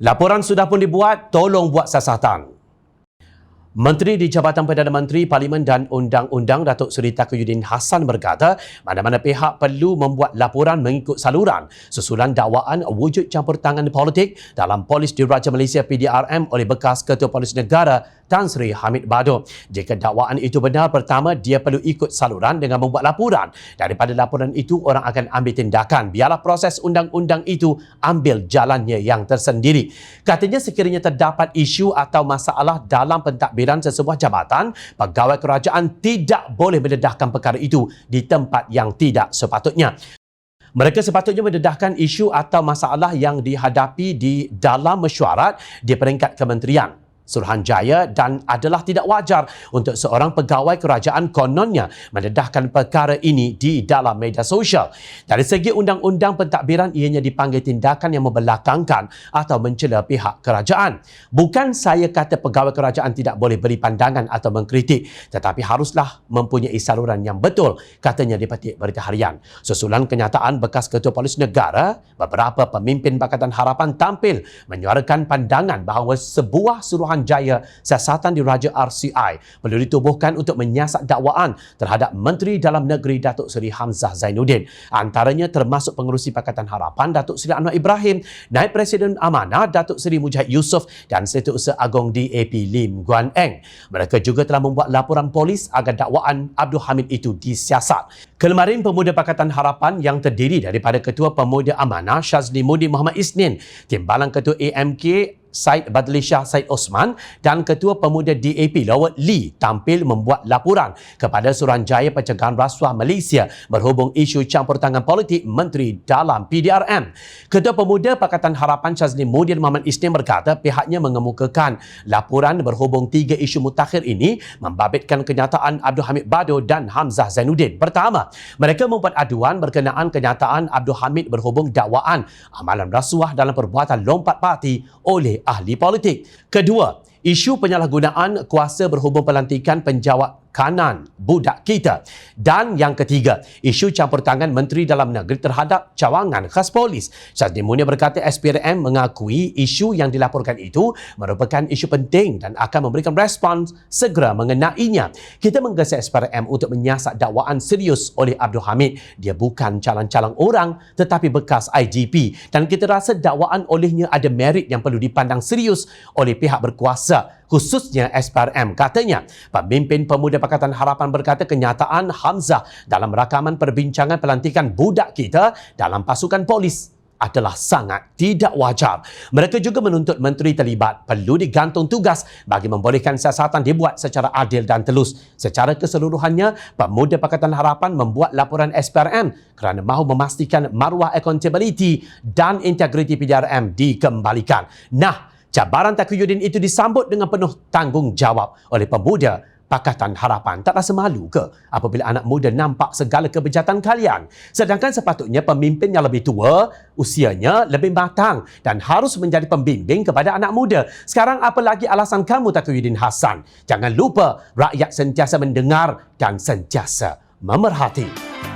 Laporan sudah pun dibuat, tolong buat siasatan. Menteri di Jabatan Perdana Menteri Parlimen dan Undang-Undang Datuk Seri Taqiyuddin Hassan berkata, mana-mana pihak perlu membuat laporan mengikut saluran susulan dakwaan wujud campur tangan politik dalam Polis Diraja Malaysia PDRM oleh bekas Ketua Polis Negara Tan Sri Hamid Bado. Jika dakwaan itu benar, pertama, dia perlu ikut saluran dengan membuat laporan. Daripada laporan itu, orang akan ambil tindakan. Biarlah proses undang-undang itu ambil jalannya yang tersendiri. Katanya sekiranya terdapat isu atau masalah dalam pentadbiran sesebuah jabatan, pegawai kerajaan tidak boleh mendedahkan perkara itu di tempat yang tidak sepatutnya. Mereka sepatutnya mendedahkan isu atau masalah yang dihadapi di dalam mesyuarat di peringkat kementerian Suruhanjaya, dan adalah tidak wajar untuk seorang pegawai kerajaan kononnya mendedahkan perkara ini di dalam media sosial. Dari segi undang-undang pentadbiran, ianya dipanggil tindakan yang membelakangkan atau mencela pihak kerajaan. Bukan saya kata pegawai kerajaan tidak boleh beri pandangan atau mengkritik, tetapi haruslah mempunyai saluran yang betul, katanya di petik Berita Harian. Susulan kenyataan bekas Ketua Polis Negara, beberapa pemimpin Pakatan Harapan tampil menyuarakan pandangan bahawa sebuah Suruhanjaya siasatan diraja RCI perlu ditubuhkan untuk menyiasat dakwaan terhadap Menteri Dalam Negeri Datuk Seri Hamzah Zainuddin. Antaranya termasuk pengerusi Pakatan Harapan Datuk Seri Anwar Ibrahim, Naib Presiden Amanah Datuk Seri Mujahid Yusof dan Setiausaha Agong DAP Lim Guan Eng. Mereka juga telah membuat laporan polis agar dakwaan Abdul Hamid itu disiasat. Kelmarin Pemuda Pakatan Harapan yang terdiri daripada Ketua Pemuda Amanah Syazli Mudi Muhammad Isnin, Timbalan Ketua AMK Syed Badli Shah Syed Osman dan Ketua Pemuda DAP Lawat Lee tampil membuat laporan kepada Suruhanjaya Pencegahan Rasuah Malaysia berhubung isu campur tangan politik Menteri dalam PDRM. Ketua Pemuda Pakatan Harapan Syazli Mudi Muhammad Isnin berkata pihaknya mengemukakan laporan berhubung 3 isu mutakhir ini membabitkan kenyataan Abdul Hamid Bado dan Hamzah Zainuddin. Pertama, mereka membuat aduan berkenaan kenyataan Abdul Hamid berhubung dakwaan amalan rasuah dalam perbuatan lompat parti oleh ahli politik. Kedua, isu penyalahgunaan kuasa berhubung pelantikan penjawat kanan budak kita. Dan yang ketiga, isu campur tangan Menteri Dalam Negeri terhadap cawangan khas polis. Syazli Mudi berkata SPRM mengakui isu yang dilaporkan itu merupakan isu penting dan akan memberikan respons segera mengenainya. Kita menggesa SPRM untuk menyiasat dakwaan serius oleh Abdul Hamid. Dia bukan calon-calon orang tetapi bekas IGP, dan kita rasa dakwaan olehnya ada merit yang perlu dipandang serius oleh pihak berkuasa, khususnya SPRM. Katanya, pemimpin Pemuda Pakatan Harapan berkata kenyataan Hamzah dalam rakaman perbincangan pelantikan budak kita dalam pasukan polis adalah sangat tidak wajar. Mereka juga menuntut menteri terlibat perlu digantung tugas bagi membolehkan siasatan dibuat secara adil dan telus. Secara keseluruhannya, Pemuda Pakatan Harapan membuat laporan SPRM kerana mahu memastikan maruah accountability dan integriti PDRM dikembalikan. Nah, cabaran Taqiyuddin itu disambut dengan penuh tanggungjawab oleh Pemuda Pakatan Harapan. Tak rasa malu ke apabila anak muda nampak segala kebejatan kalian? Sedangkan sepatutnya pemimpin yang lebih tua, usianya lebih matang dan harus menjadi pembimbing kepada anak muda. Sekarang apa lagi alasan kamu, Taqiyuddin Hassan? Jangan lupa rakyat sentiasa mendengar dan sentiasa memerhati.